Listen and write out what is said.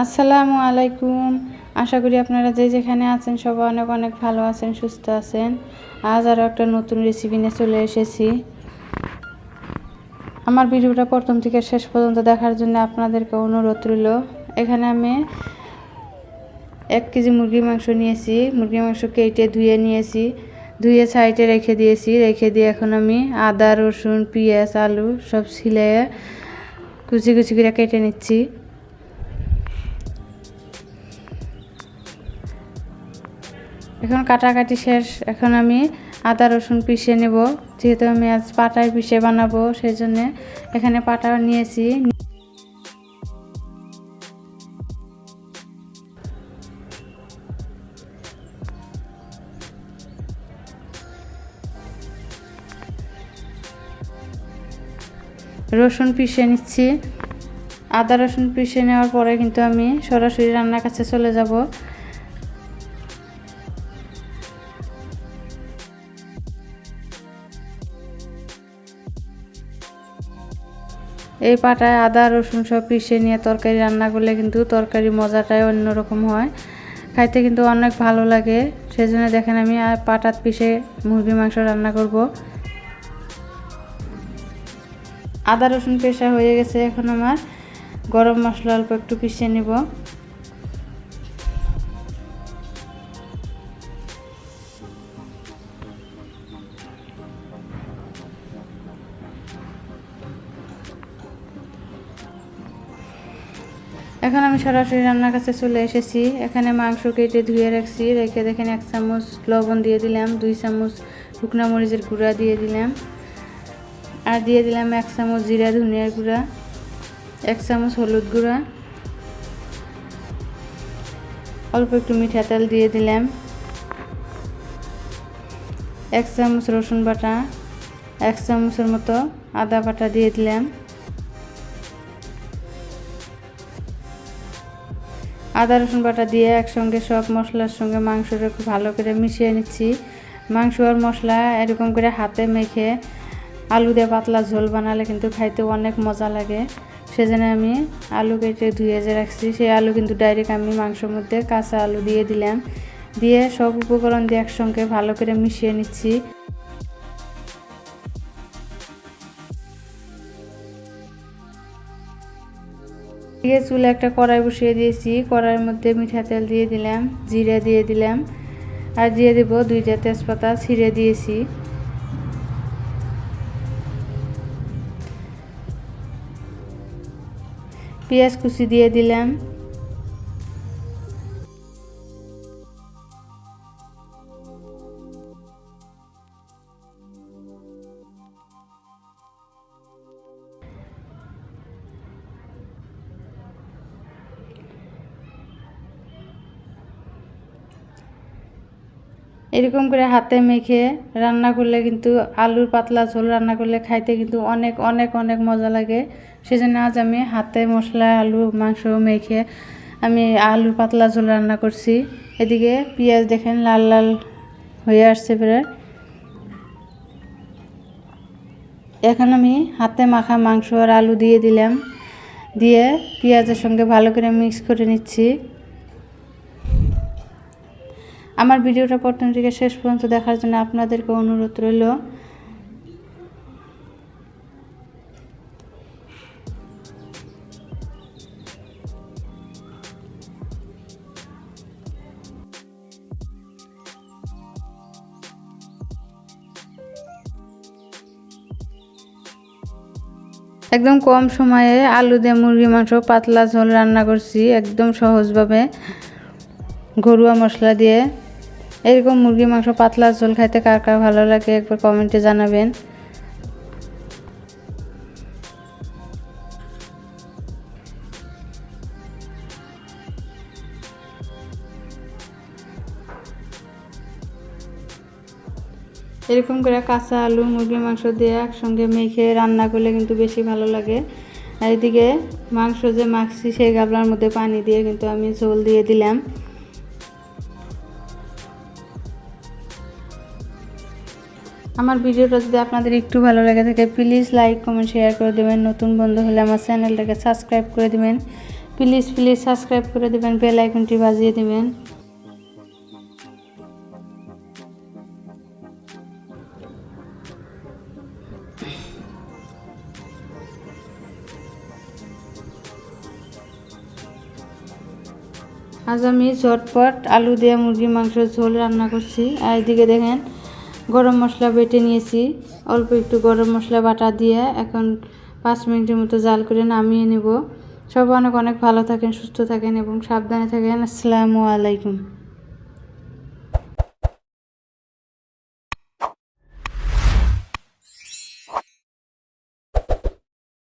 আসসালামু আলাইকুম। আশা করি আপনারা যে যেখানে আছেন সবাই অনেক অনেক ভালো আছেন, সুস্থ আছেন। আজ আরও একটা নতুন রেসিপি নিয়ে চলে এসেছি। আমার ভিডিওটা প্রথম থেকে শেষ পর্যন্ত দেখার জন্য আপনাদেরকে অনুরোধ রইল। এখানে আমি 1 কেজি মুরগির মাংস নিয়েছি। মুরগির মাংস কেটে ধুয়ে নিয়েছি, ধুয়ে সাইডে রেখে দিয়েছি। রেখে দিয়ে এখন আমি আদা, রসুন, পেঁয়াজ, আলু সব ছিলে কুচি কুচি করে কেটে নিচ্ছি। এখন কাটাকাটি শেষ। এখন আমি আদা রসুন পিষে নেব। যেহেতু আমি আজ পাটায় পিষে বানাবো, সেই জন্য এখানে পাটা নিয়েছি। রসুন পিষে নিচ্ছি। আদা রসুন পিষে নেওয়ার পরে কিন্তু আমি সরাসরি রান্নার কাছে চলে যাব। এই পাটায় আদা রসুন সব পিষে নিয়ে তরকারি রান্না করলে কিন্তু তরকারি মজাটাই অন্যরকম হয়, খাইতে কিন্তু অনেক ভালো লাগে। সেজন্য দেখেন আমি পাটাত পিষে মুরগির মাংস রান্না করব। আদা রসুন পেশা হয়ে গেছে। এখন আমার গরম মশলা অল্প একটু পিষে নেব। এখন আমি সরাসরি রান্নার কাছে চলে এসেছি। এখানে মাংস কেটে ধুয়ে রাখছি। রেখে দেখেন 1 চামচ লবণ দিয়ে দিলাম, 2 চামচ শুকনা মরিচের গুঁড়া দিয়ে দিলাম, আর দিয়ে দিলাম 1 চামচ জিরা ধনিয়ার গুঁড়া, 1 চামচ হলুদ গুঁড়া, অল্প একটু মিঠা তেল দিয়ে দিলাম, 1 চামচ রসুন বাটা, 1 চামচের মতো আদা বাটা দিয়ে দিলাম। আদা রসুন বাটা দিয়ে একসঙ্গে সব মশলার সঙ্গে মাংসটা খুব ভালো করে মিশিয়ে নিচ্ছি। মাংস আর মশলা এরকম করে হাতে মেখে আলু দিয়ে পাতলা ঝোল বানালে কিন্তু খাইতে অনেক মজা লাগে। সেজন্য আমি আলু কেটে ধুয়ে যে রাখছি, সেই আলু কিন্তু ডাইরেক্ট আমি মাংসের মধ্যে কাঁচা আলু দিয়ে দিলাম। দিয়ে সব উপকরণ দিয়ে একসঙ্গে ভালো করে মিশিয়ে নিচ্ছি। দিয়ে চুলে একটা কড়াই বসিয়ে দিয়েছি। কড়াইয়ের মধ্যে মিঠা তেল দিয়ে দিলাম, জিরা দিয়ে দিলাম, আর দিয়ে দেব 2টা তেজপাতা ছিঁড়ে দিয়েছি। পেঁয়াজ কুচি দিয়ে দিলাম। এরকম করে হাতে মেখে রান্না করলে কিন্তু আলুর পাতলা ঝোল রান্না করলে খাইতে কিন্তু অনেক অনেক অনেক মজা লাগে। সেজন্য আজ আমি হাতে মশলা আলু মাংস মেখে আমি আলুর পাতলা ঝোল রান্না করছি। এদিকে পেঁয়াজ দেখেন লাল লাল হয়ে আসছে প্রায়। এখন আমি হাতে মাখা মাংস আর আলু দিয়ে দিলাম, দিয়ে পেঁয়াজের সঙ্গে ভালো করে মিক্স করে নিচ্ছি। আমার ভিডিওটা প্রথম থেকে শেষ পর্যন্ত দেখার জন্য আপনাদেরকে অনুরোধ রইল। একদম কম সময়ে আলু দিয়ে মুরগি মাংস পাতলা ঝোল রান্না করছি, একদম সহজভাবে ঘরোয়া মশলা দিয়ে। এরকম মুরগি মাংস পাতলা ঝোল খাইতে কার কার ভালো লাগে একবার কমেন্টে জানাবেন। এরকম করে কাঁচা আলু মুরগির মাংস দিয়ে একসঙ্গে মেখে রান্না করলে কিন্তু বেশি ভালো লাগে। আর এদিকে মাংস যে মাখছি সেই গামলার মধ্যে পানি দিয়ে কিন্তু আমি ঝোল দিয়ে দিলাম। আমার ভিডিওটা যদি আপনাদের একটু ভালো লাগে থাকে প্লিজ লাইক কমেন্ট শেয়ার করে দেবেন। নতুন বন্ধু হলে আমার চ্যানেলটাকে সাবস্ক্রাইব করে দেবেন। প্লিজ প্লিজ সাবস্ক্রাইব করে দেবেন, বেল আইকনটি বাজিয়ে দেবেন। আজ আমি ঝটপট আলু দিয়ে মুরগির মাংসের ঝোল রান্না করছি। আর এদিকে দেখেন গরম মশলা বেটে নিয়েছি, অল্প একটু গরম মশলা বাটা দিয়ে এখন 5 মিনিটের মতো জাল করে নামিয়ে নেব। সব অনেক অনেক ভালো থাকেন, সুস্থ থাকেন এবং সাবধানে থাকেন। আসসালামু আলাইকুম।